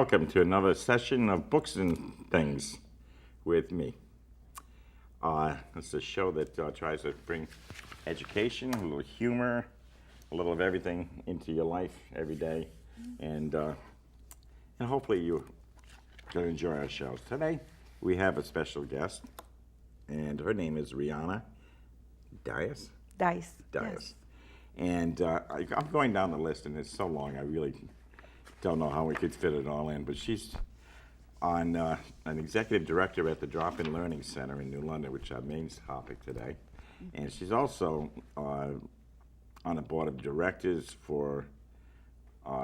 welcome to another session of Books and Things with me. It's a show that tries to bring education, a little humor, a little of everything into your life every day, and hopefully you're going to enjoy our shows. Today we have a special guest, and her name is Reona Dyess. Dyess. Yes. And I'm going down the list, and it's so long, I really don't know how we could fit it all in, but she's an executive director at the Drop-In Learning Center in New London, which is our main topic today. And she's also on the board of directors for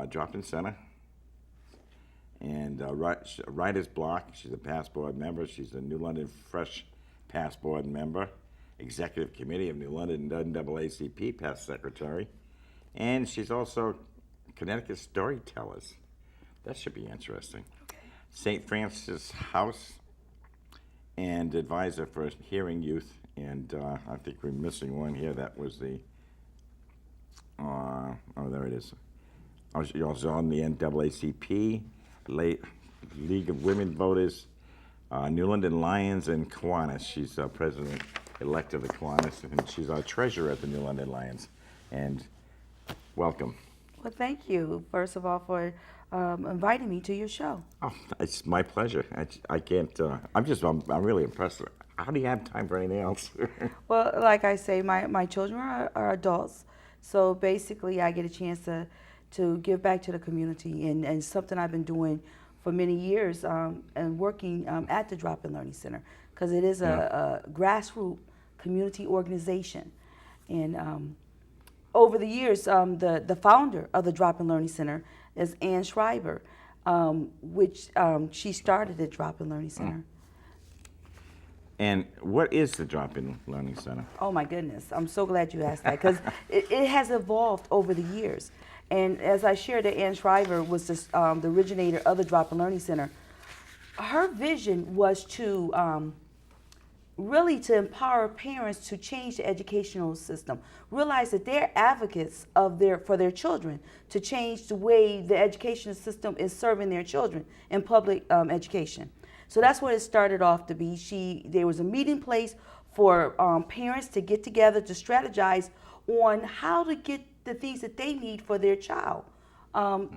Drop-In Center and Writer's Block. She's a past board member. She's a New London Fresh past board member, executive committee of New London NAACP past secretary, and she's also Connecticut Storytellers. That should be interesting. Okay. St. Francis House and advisor for hearing youth, and I think we're missing one here. That was the, there it is. You're also on the NAACP, League of Women Voters, New London Lions, and Kiwanis. She's president-elect of the Kiwanis, and she's our treasurer at the New London Lions. And welcome. Well, thank you, first of all, for inviting me to your show. Oh, it's my pleasure. I can't. I'm really impressed. How do you have time for anything else? Well, like I say, my children are adults, so basically I get a chance to give back to the community, and something I've been doing for many years, and working at the Drop-In Learning Center, because it is a grassroots community organization. And over the years, the founder of the Drop-In Learning Center is Ann Schreiber, which she started at Drop-In Learning Center. And what is the Drop-In Learning Center? Oh my goodness, I'm so glad you asked that, because it has evolved over the years. And as I shared, that Ann Schreiber was the originator of the Drop-In Learning Center. Her vision was to really to empower parents to change the educational system, realize that they're advocates for their children, to change the way the education system is serving their children in public education. So that's what it started off to be. There was a meeting place for parents to get together to strategize on how to get the things that they need for their child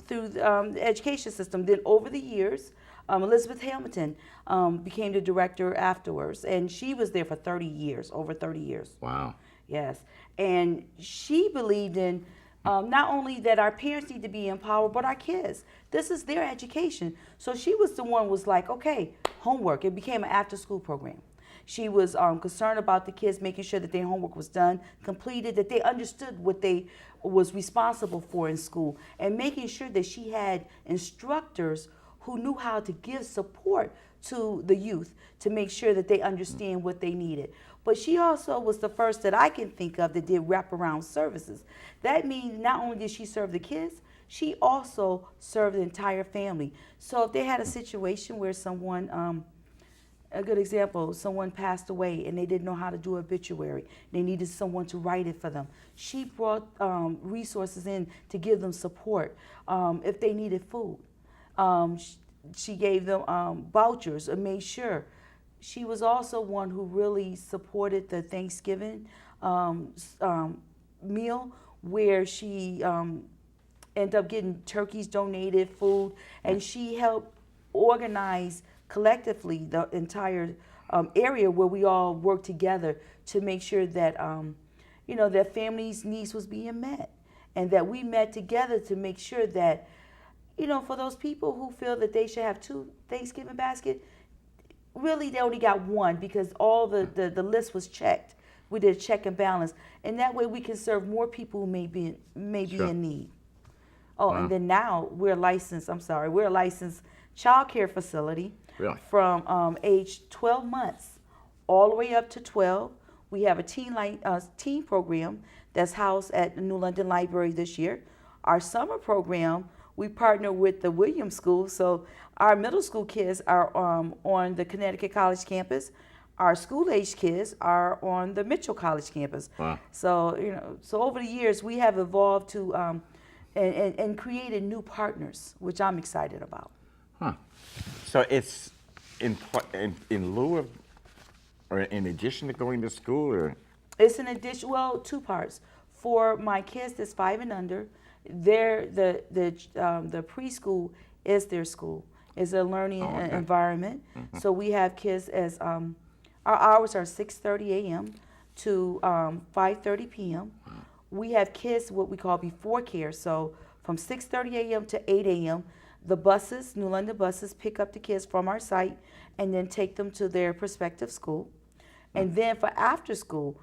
through the education system. Then over the years, Elizabeth Hamilton became the director afterwards, and she was there for 30 years, over 30 years. Wow. Yes. And she believed in not only that our parents need to be empowered, but our kids. This is their education. So she was the one was like, okay, homework. It became an after-school program. She was concerned about the kids, making sure that their homework was done, completed, that they understood what they was responsible for in school, and making sure that she had instructors who knew how to give support to the youth to make sure that they understand what they needed. But she also was the first that I can think of that did wraparound services. That means not only did she serve the kids, she also served the entire family. So if they had a situation where someone, a good example, someone passed away and they didn't know how to do obituary, they needed someone to write it for them. She brought resources in to give them support if they needed food. She gave them vouchers and made sure. She was also one who really supported the Thanksgiving meal, where she ended up getting turkeys donated, food, and she helped organize collectively the entire area where we all worked together to make sure that that families' needs was being met, and that we met together to make sure that for those people who feel that they should have 2 Thanksgiving baskets, really they only got 1, because all the list was checked. We did a check and balance, and that way we can serve more people who may be in need. Oh, and then now we're a licensed child care facility. Really? From age 12 months all the way up to 12. We have a teen program that's housed at the New London Library this year. Our summer program, we partner with the Williams School, so our middle school kids are on the Connecticut College campus. Our school-age kids are on the Mitchell College campus. Wow. So so over the years we have evolved to and created new partners, which I'm excited about. Huh. So it's in lieu of, or in addition to going to school, or? It's an addition, well, two parts. For my kids that's 5 and under, the preschool is their school. It's a learning Oh, okay. environment. So we have kids as our hours are 6:30 a.m. to 5:30 p.m. We have kids what we call before care. So from 6:30 a.m. to 8 a.m. the buses, New London buses, pick up the kids from our site and then take them to their prospective school. And then for after school,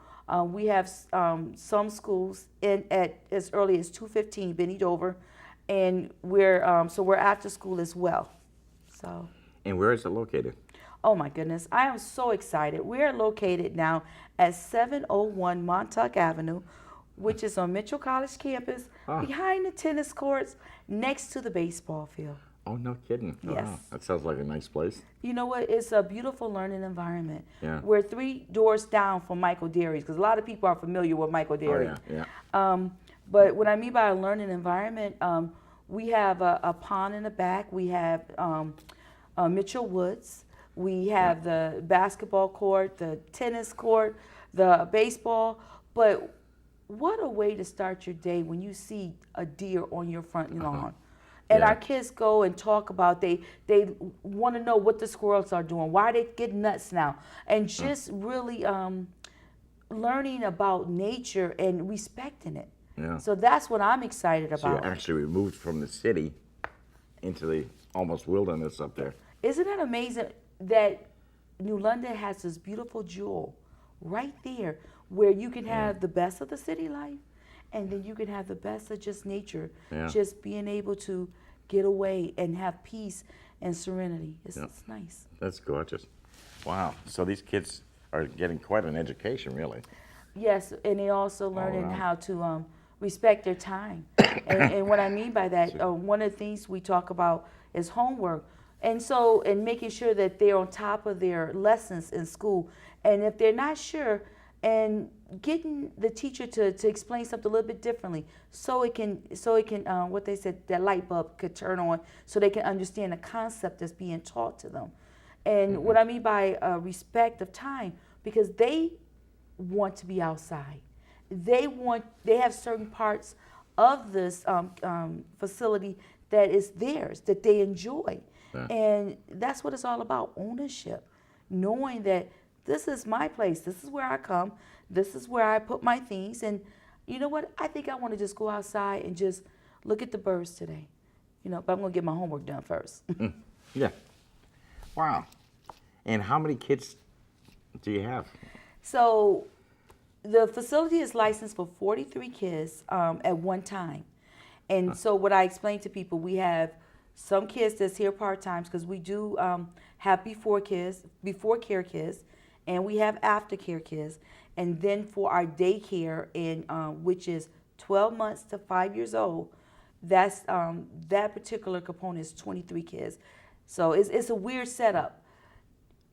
we have some schools in at as early as 2:15, Benny Dover, and we're after school as well. So, And where is it located? oh my goodness, I am so excited. We are located now at 701 Montauk Avenue, which is on Mitchell College campus, behind the tennis courts, next to the baseball field. Oh, no kidding. Yes. Wow. That sounds like a nice place. You know what? It's a beautiful learning environment. Yeah. We're 3 doors down from Michael Dairies, because a lot of people are familiar with Michael Oh, Dairy. yeah. But what I mean by a learning environment, we have a pond in the back. We have Mitchell Woods. We have the basketball court, the tennis court, the baseball. But what a way to start your day when you see a deer on your front lawn. And Yeah. our kids go and talk about they want to know what the squirrels are doing, why they get nuts now, and just really learning about nature and respecting it. Yeah. So that's what I'm excited So you're about. actually removed from the city into the almost wilderness up there. Isn't it amazing that New London has this beautiful jewel right there where you can have the best of the city life and then you can have the best of just nature, Yeah. just being able to get away and have peace and serenity. It's nice. That's gorgeous. Wow. So these kids are getting quite an education, really. Yes, and they also learning around. how to respect their time. And what I mean by that, one of the things we talk about is homework. And making sure that they're on top of their lessons in school. And if they're not sure, and getting the teacher to explain something a little bit differently so it can what they said, that light bulb could turn on so they can understand the concept that's being taught to them. And what I mean by respect of time, because they want to be outside. They have certain parts of this facility that is theirs, that they enjoy. Yeah. And that's what it's all about, ownership. Knowing that this is my place, this is where I come, this is where I put my things. And you know what? I think I want to just go outside and just look at the birds today. But I'm going to get my homework done first. Yeah. Wow. And how many kids do you have? So the facility is licensed for 43 kids at one time. And so what I explain to people, we have some kids that's here part-time because we do have before care kids, and we have aftercare kids. And then for our daycare, which is 12 months to 5 years old, that's that particular component is 23 kids. So it's a weird setup.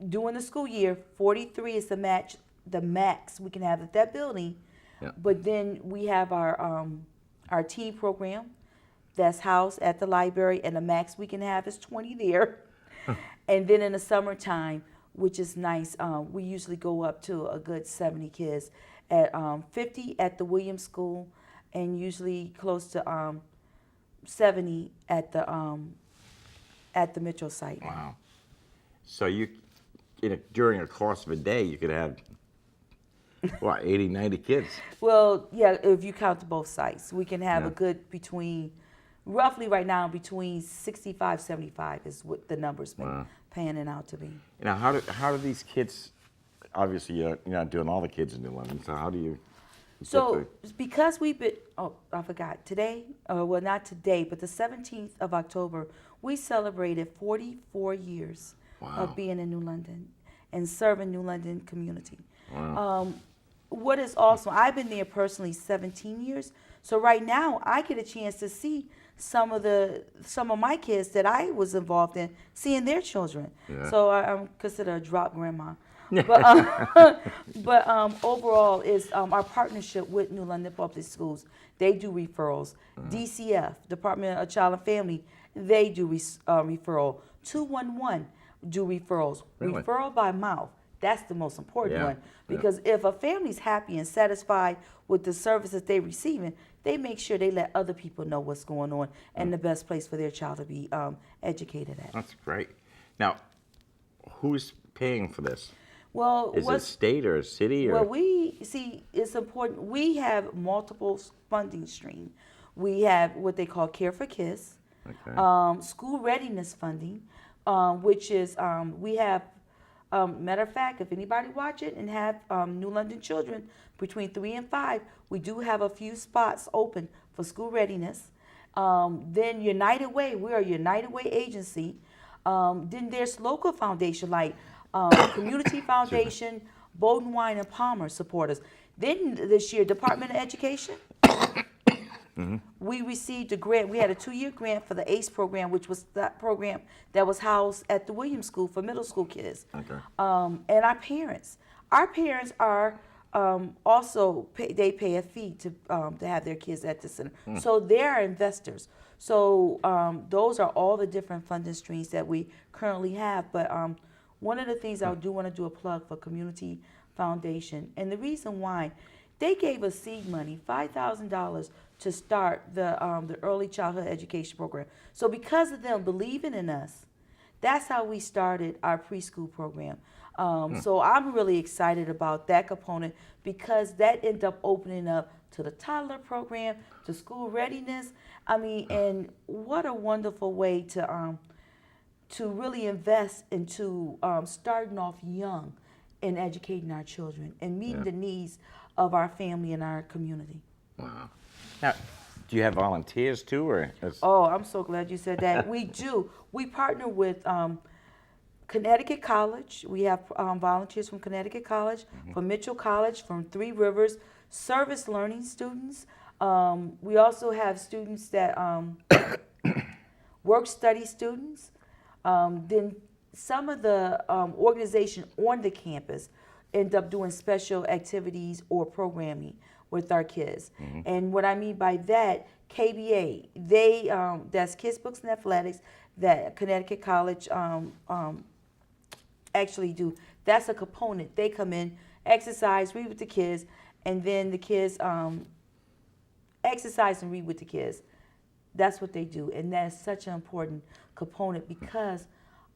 During the school year, 43 is the max we can have at that building. Yeah. But then we have our teen program that's housed at the library, and the max we can have is 20 there. And then in the summertime, which is nice, we usually go up to a good 70 kids at 50 at the Williams School, and usually close to 70 at the Mitchell site. Wow. So during a course of a day, you could have, 80, 90 kids? Well, yeah, if you count both sites, we can have Yeah. a good roughly right now, between 65, 75 is what the numbers been panning out to be. Now, how do these kids, obviously you're not doing all the kids in New London, so how do you? So because we've been, I forgot, today, well, not today, but the 17th of October, we celebrated 44 years of being in New London and serving New London community. Wow. What is awesome, I've been there personally 17 years, so right now I get a chance to see some of my kids that I was involved in, seeing their children. Yeah. So I'm considered a drop grandma. But overall, is our partnership with New London Public Schools. They do referrals. DCF, Department of Child and Family, they do referral. 211 do referrals. Really? Referral by mouth. That's the most important Yeah, one yeah. because if a family's happy and satisfied with the services they're receiving, they make sure they let other people know what's going on and the best place for their child to be educated at. That's great. Now, who's paying for this? Well, Is it state or city or? well, we see it's important. We have multiple funding streams. We have what they call Care for Kids, Okay. school readiness funding, which is we have. Matter of fact, if anybody watch it and have New London children between 3 and 5, we do have a few spots open for school readiness. Then United Way, we're a United Way agency. Then there's local foundation like Community Foundation, Bowden Wine and Palmer support us. Then this year, Department of Education, we received a grant. We had a 2-year grant for the ACE program, which was that program that was housed at the Williams School for middle school kids. Okay. And our parents are also they pay a fee to have their kids at the center. So they are investors. So those are all the different funding streams that we currently have. But one of the things I do want to do a plug for Community Foundation, and the reason why they gave us seed money, $5,000 to start the early childhood education program. So because of them believing in us, that's how we started our preschool program. So I'm really excited about that component because that ended up opening up to the toddler program, to school readiness. I mean, and what a wonderful way to really invest into starting off young in educating our children and meeting the needs of our family and our community. Wow. Now, do you have volunteers too, or? Oh, I'm so glad you said that. We do. We partner with Connecticut College. We have volunteers from Connecticut College, from Mitchell College, from Three Rivers, service learning students. We also have students that work study students. Then some of the organization on the campus end up doing special activities or programming with our kids. And what I mean by that, KBA, that's Kids Books and Athletics, that Connecticut College actually do. That's a component. They come in, exercise, read with the kids, and then the kids exercise and read with the kids. That's what they do, and that's such an important component because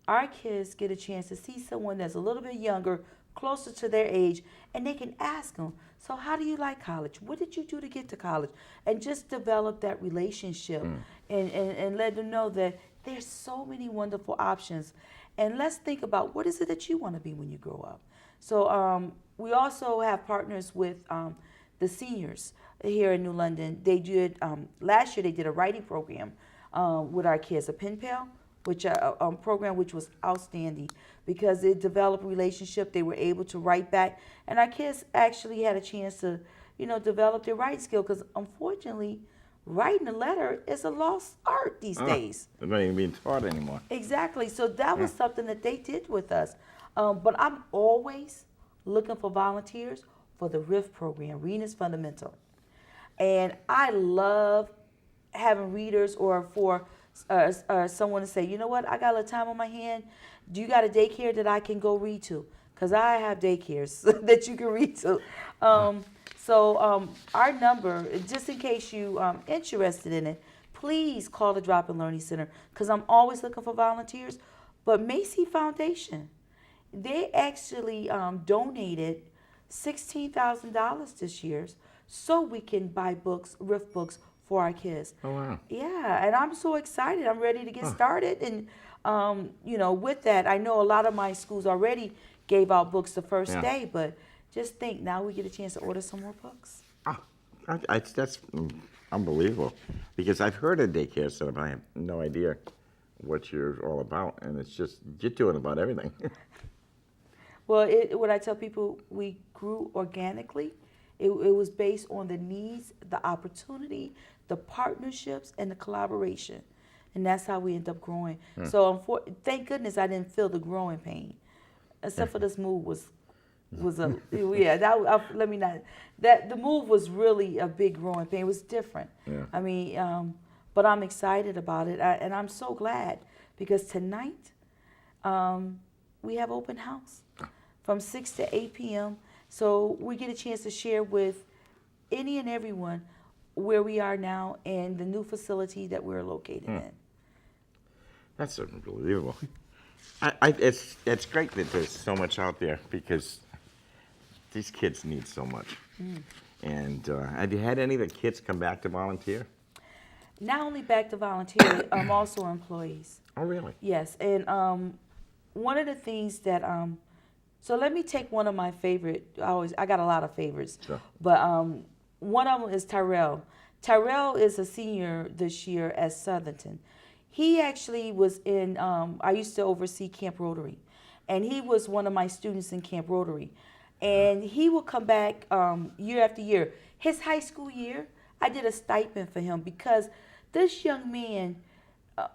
our kids get a chance to see someone that's a little bit younger, closer to their age, and they can ask them, so how do you like college? What did you do to get to college? And just develop that relationship and let them know that there's so many wonderful options. And let's think about what is it that you want to be when you grow up. So we also have partners with the seniors here in New London. They did, last year they did a writing program with our kids, a pen pal, which a program which was outstanding because it developed a relationship. They were able to write back, and our kids actually had a chance to, develop their writing skill. Because unfortunately, writing a letter is a lost art these days. They're not even being taught anymore. Exactly. So that was something that they did with us. But I'm always looking for volunteers for the RIF program. Reading is fundamental, and I love having readers or for someone to say, you know what, I got a little time on my hand. Do you got a daycare that I can go read to? Because I have daycares that you can read to. So our number, just in case you interested in it, please call the Drop-In Learning Center because I'm always looking for volunteers. But Macy Foundation, they actually donated $16,000 this year so we can buy books, RIF books, for our kids. Oh, wow. Yeah, and I'm so excited. I'm ready to get started. And, with that, I know a lot of my schools already gave out books the first day, but just think, now we get a chance to order some more books. That's unbelievable. Because I've heard of daycare center, but I have no idea what you're all about. And it's just, you're doing about everything. Well, what I tell people, we grew organically. It was based on the needs, the opportunity, the partnerships, and the collaboration. And that's how we end up growing. So thank goodness I didn't feel the growing pain. Except for this move was a, the move was really a big growing pain. It was different. Yeah. I mean, but I'm excited about it, and I'm so glad because tonight we have open house from 6 to 8 p.m. So we get a chance to share with any and everyone where we are now and the new facility that we're located in. That's unbelievable. It's great that there's so much out there because these kids need so much. And have you had any of the kids come back to volunteer? Not only back to volunteer, also employees. Oh, really? Yes, and one of the things that so let me take one of my favorite. I got a lot of favorites, Sure. but one of them is Tyrell. Tyrell is a senior this year at Southington. He actually was in. I used to oversee Camp Rotary, and he was one of my students in Camp Rotary, and he will come back year after year. His high school year, I did a stipend for him because this young man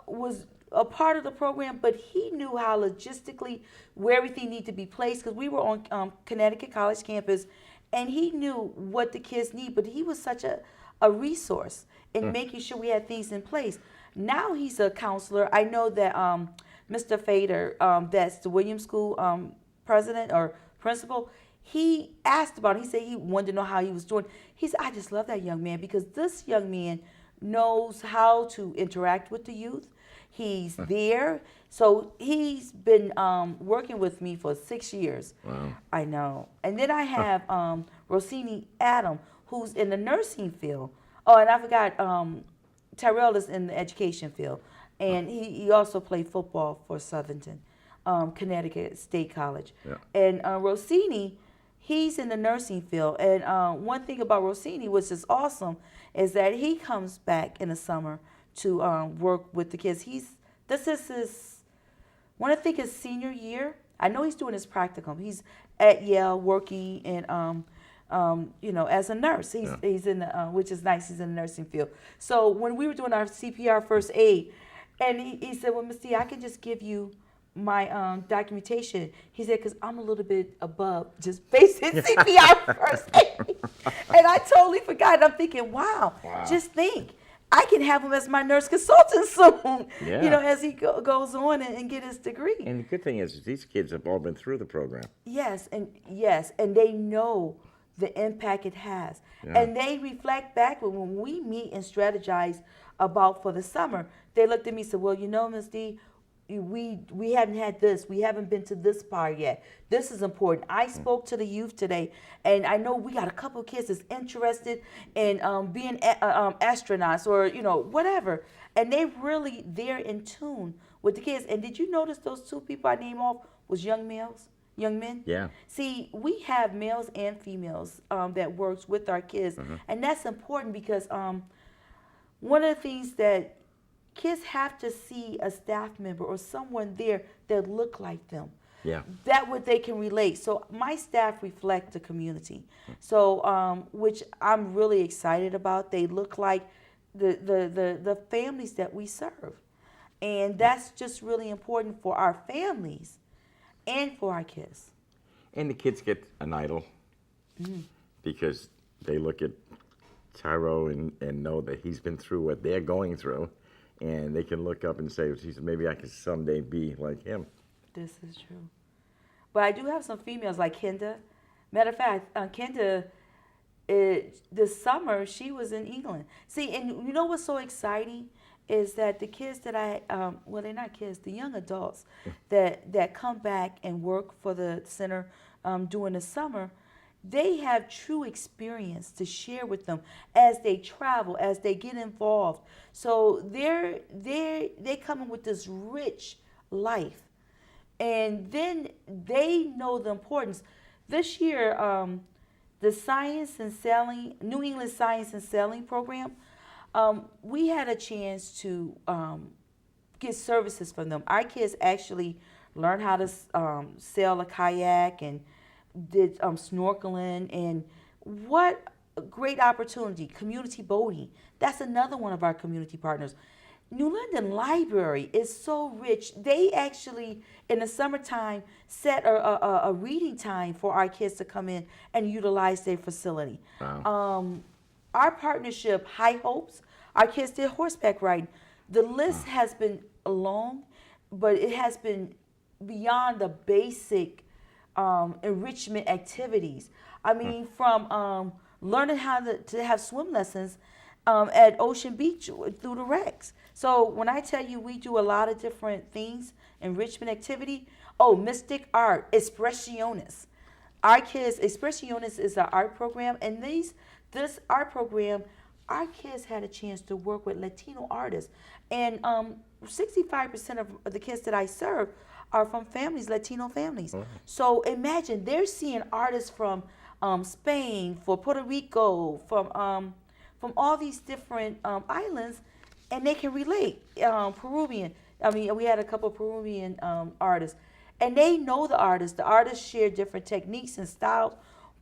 was a part of the program, but he knew how logistically where everything needed to be placed because we were on Connecticut College campus, and he knew what the kids need, but he was such a resource in making sure we had things in place. Now he's a counselor. I know that Mr. Fader, that's the Williams School president or principal, he asked about it. He said he wanted to know how he was doing. He said, I just love that young man because this young man knows how to interact with the youth. He's there. So he's been working with me for 6 years. Wow. I know. And then I have Rossini Adam, who's in the nursing field. Oh, and I forgot Tyrell is in the education field. And he also played football for Southington, Connecticut State College. Yeah. And Rossini, he's in the nursing field. And one thing about Rossini, which is awesome, is that he comes back in the summer to work with the kids. This is his, when I think his senior year, I know he's doing his practicum. He's at Yale working in, as a nurse. He's in the, which is nice. He's in the nursing field. So when we were doing our CPR first aid, and he said, well, Miss D, I can just give you my documentation. He said, because I'm a little bit above just basic CPR first aid. And I totally forgot. I'm thinking, wow. Just think. I can have him as my nurse consultant soon, Yeah. as he goes on and get his degree. And the good thing is these kids have all been through the program. Yes, and they know the impact it has. Yeah. And they reflect back when we meet and strategize about for the summer. They looked at me and said, well, Ms. D, we haven't had this. We haven't been to this part yet. This is important. I spoke to the youth today, and I know we got a couple of kids that's interested in being astronauts or, whatever. And they're in tune with the kids. And did you notice those two people I named off was young men? Yeah. See, we have males and females that works with our kids. And that's important because one of the things that kids have to see a staff member or someone there that look like them. Yeah. That way they can relate. So my staff reflect the community. So which I'm really excited about. They look like the families that we serve. And that's just really important for our families and for our kids. And the kids get an idol because they look at Tyro and know that he's been through what they're going through. And they can look up and say, "Geez, maybe I could someday be like him." This is true. But I do have some females like Kenda. Matter of fact, Kenda, this summer, she was in England. See, and you know what's so exciting is that the kids that they're not kids, the young adults that come back and work for the center during the summer, they have true experience to share with them as they travel, as they get involved. So they come in with this rich life, and then they know the importance. This year, the Science and Selling, New England Science and Selling program, we had a chance to get services from them. Our kids actually learned how to sail a kayak and did snorkeling, and what a great opportunity. Community boating, that's another one of our community partners. New London Library is so rich. They actually, in the summertime, set a reading time for our kids to come in and utilize their facility. Wow. Our partnership, High Hopes, Our kids did horseback riding. The list has been long, but it has been beyond the basic enrichment activities. I mean, from learning how to have swim lessons at Ocean Beach through the Rex. So when I tell you we do a lot of different things, enrichment activity, mystic art, expressiones. Our kids, expressiones is our art program, and this art program, our kids had a chance to work with Latino artists. And 65% of the kids that I serve are from families, Latino families. So imagine they're seeing artists from Spain, for Puerto Rico, from all these different islands, and they can relate. Peruvian. I mean, we had a couple of Peruvian artists, and they know the artists. The artists share different techniques and styles,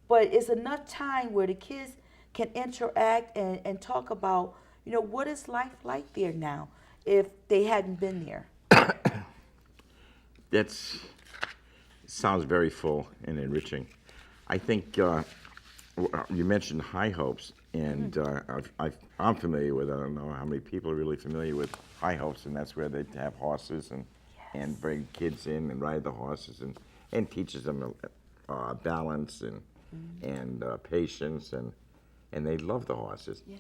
but it's enough time where the kids can interact and talk about, what is life like there now if they hadn't been there. That sounds very full and enriching. I think you mentioned High Hopes, and I'm familiar with it. I don't know how many people are really familiar with High Hopes, and that's where they have horses and bring kids in and ride the horses and teaches them balance and patience, and they love the horses. Yeah.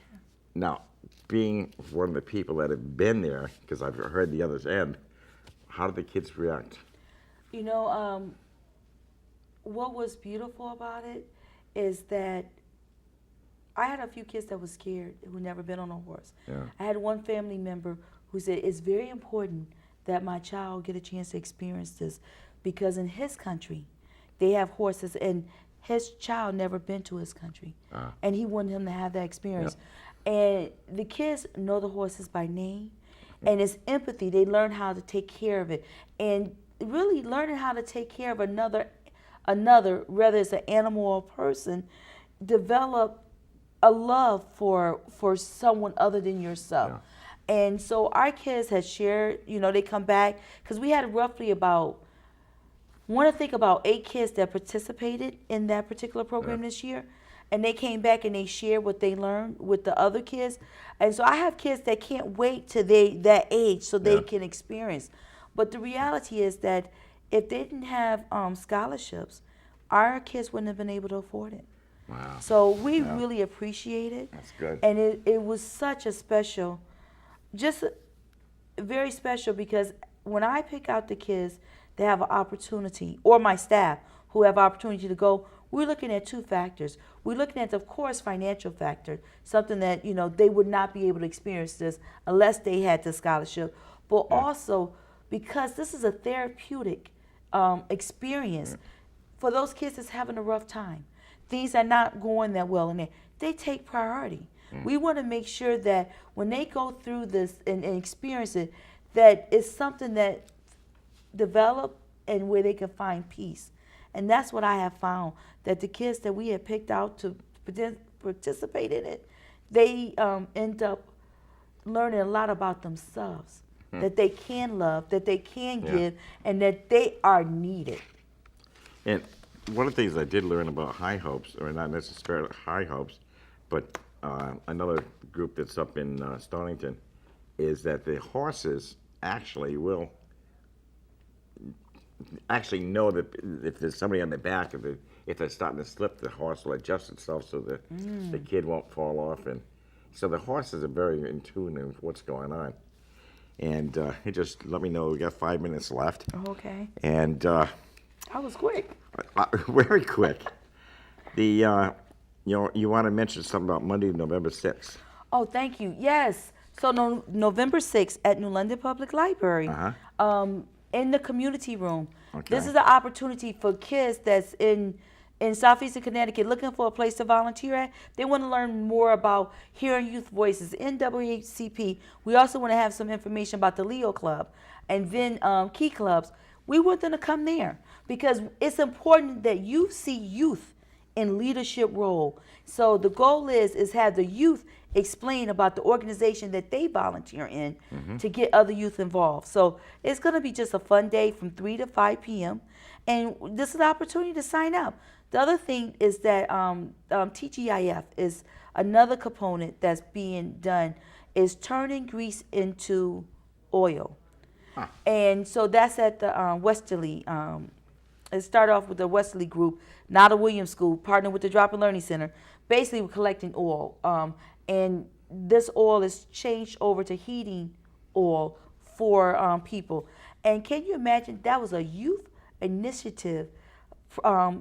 Now, being one of the people that have been there, because I've heard the other end, how do the kids react? What was beautiful about it is that I had a few kids that were scared, who never been on a horse. Yeah. I had one family member who said, it's very important that my child get a chance to experience this, because in his country, they have horses, and his child never been to his country. And he wanted him to have that experience. Yep. And the kids know the horses by name, and it's empathy. They learn how to take care of it. And really learning how to take care of another, whether it's an animal or a person, develop a love for someone other than yourself. Yeah. And so our kids had shared, they come back, because we had roughly about 8 kids that participated in that particular program this year. And they came back and they shared what they learned with the other kids. And so I have kids that can't wait till that age so they can experience. But the reality is that if they didn't have scholarships, our kids wouldn't have been able to afford it. Wow. So we really appreciate it. That's good. And it was such a special, just very special, because when I pick out the kids that have an opportunity, or my staff who have opportunity to go, we're looking at 2 factors. We're looking at, of course, financial factor, something that, they would not be able to experience this unless they had the scholarship, but also because this is a therapeutic experience for those kids that's having a rough time. Things are not going that well in there. They take priority. We want to make sure that when they go through this and experience it, that it's something that develop and where they can find peace. And that's what I have found, that the kids that we had picked out to participate in it, they end up learning a lot about themselves, that they can love, that they can give, and that they are needed. And one of the things I did learn about High Hopes, or not necessarily High Hopes, but another group that's up in Stonington, is that the horses actually will know that if there's somebody on the back, if they're starting to slip, the horse will adjust itself so the kid won't fall off. And so the horses are very in tune with what's going on. And it just let me know, we got 5 minutes left. Okay. And that was quick. Very quick. You want to mention something about Monday, November 6th. Oh, thank you. Yes. So November 6th at New London Public Library, in the community room. Okay. This is an opportunity for kids that's in Southeastern Connecticut looking for a place to volunteer at. They want to learn more about Hearing Youth Voices, NAACP. We also want to have some information about the Leo Club and then Key Clubs. We want them to come there because it's important that you see youth in leadership role. So the goal is have the youth explain about the organization that they volunteer in to get other youth involved. So it's going to be just a fun day from 3 to 5 p.m. And this is an opportunity to sign up. The other thing is that TGIF is another component that's being done. is turning grease into oil. Huh. And so that's at the Westerly. It started off with the Westerly group, now the Williams School, partnered with the Drop and Learning Center. Basically, we're collecting oil. And this oil is changed over to heating oil for people. And can you imagine, that was a youth initiative,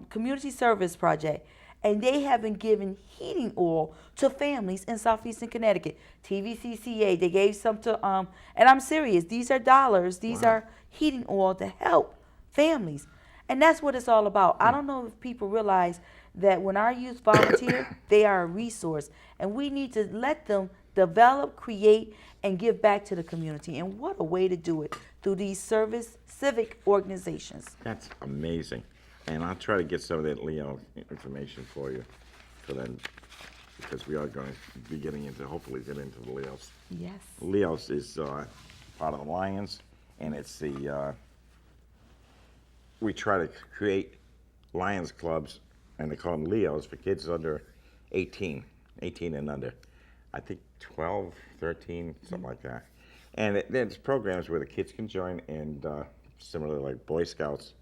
community service project. And they have been giving heating oil to families in southeastern Connecticut. TVCCA, they gave some to, and I'm serious, these are dollars, these Wow. are heating oil to help families. And that's what it's all about. I don't know if people realize that when our youth volunteer, they are a resource. And we need to let them develop, create, and give back to the community. And what a way to do it, through these civic organizations. That's amazing. And I'll try to get some of that Leo information for you, because we are going to be hopefully get into the Leos. Yes. Leos is part of the Lions, and it's we try to create Lions clubs, and they call them Leos for kids under 18 and under. I think 12, 13, something like that. And there's programs where the kids can join, and similar like Boy Scouts,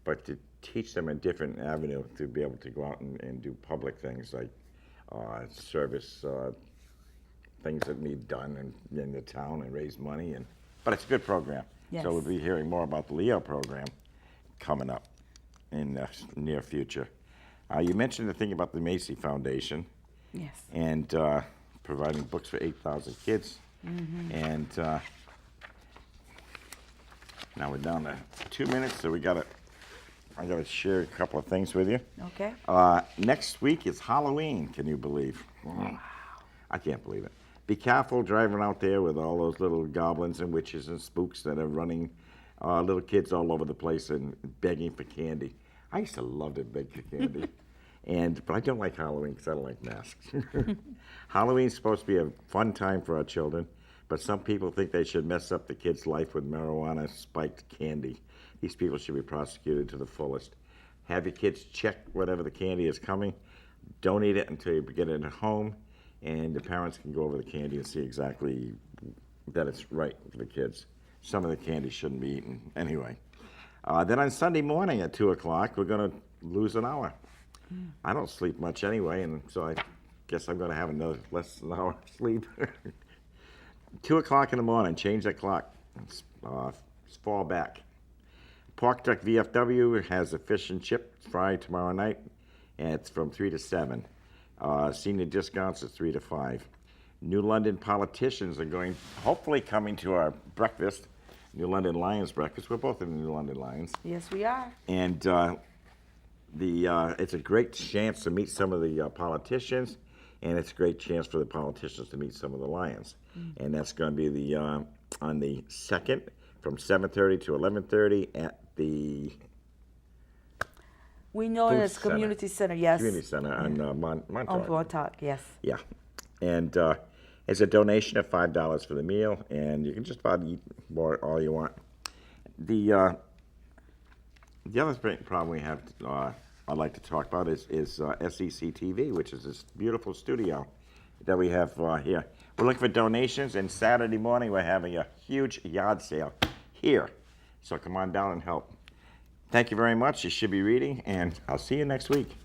but to teach them a different avenue to be able to go out and do public things like service things that need done in the town and raise money. But it's a good program. Yes. So we'll be hearing more about the Leo program coming up in the near future. You mentioned the thing about the Macy Foundation. Yes. And providing books for 8,000 kids. Mm-hmm. And now we're down to 2 minutes, so I gotta share a couple of things with you. Okay. Next week is Halloween, can you believe? Wow. I can't believe it. Be careful driving out there with all those little goblins and witches and spooks that are running little kids all over the place and begging for candy. I used to love to beg for candy. But I don't like Halloween because I don't like masks. Halloween's supposed to be a fun time for our children, but some people think they should mess up the kids' life with marijuana spiked candy. These people should be prosecuted to the fullest. Have your kids check whatever the candy is coming. Don't eat it until you get it at home, and the parents can go over the candy and see exactly that it's right for the kids. Some of the candy shouldn't be eaten anyway. Then on Sunday morning at 2 o'clock, we're going to lose an hour. I don't sleep much anyway, and so I guess I'm going to have another less than an hour of sleep. 2 o'clock in the morning, change that clock. Fall back. Park Deck VFW has a fish and chip fry tomorrow night, and it's from 3 to 7. Senior discounts is 3 to 5. New London politicians are hopefully coming to our breakfast, New London Lions breakfast. We're both in the New London Lions. Yes, we are. And it's a great chance to meet some of the politicians, and it's a great chance for the politicians to meet some of the Lions. And that's going to be on the 2nd from 7:30 to 11:30 at the We know it as Community Center, yes. Community Center on Montauk. On Montauk, yes. Yeah. And it's a donation of $5 for the meal, and you can just about eat all you want. The other problem we have, I'd like to talk about is SEC TV, which is this beautiful studio that we have here. We're looking for donations, and Saturday morning we're having a huge yard sale here. So come on down and help. Thank you very much. You should be reading, and I'll see you next week.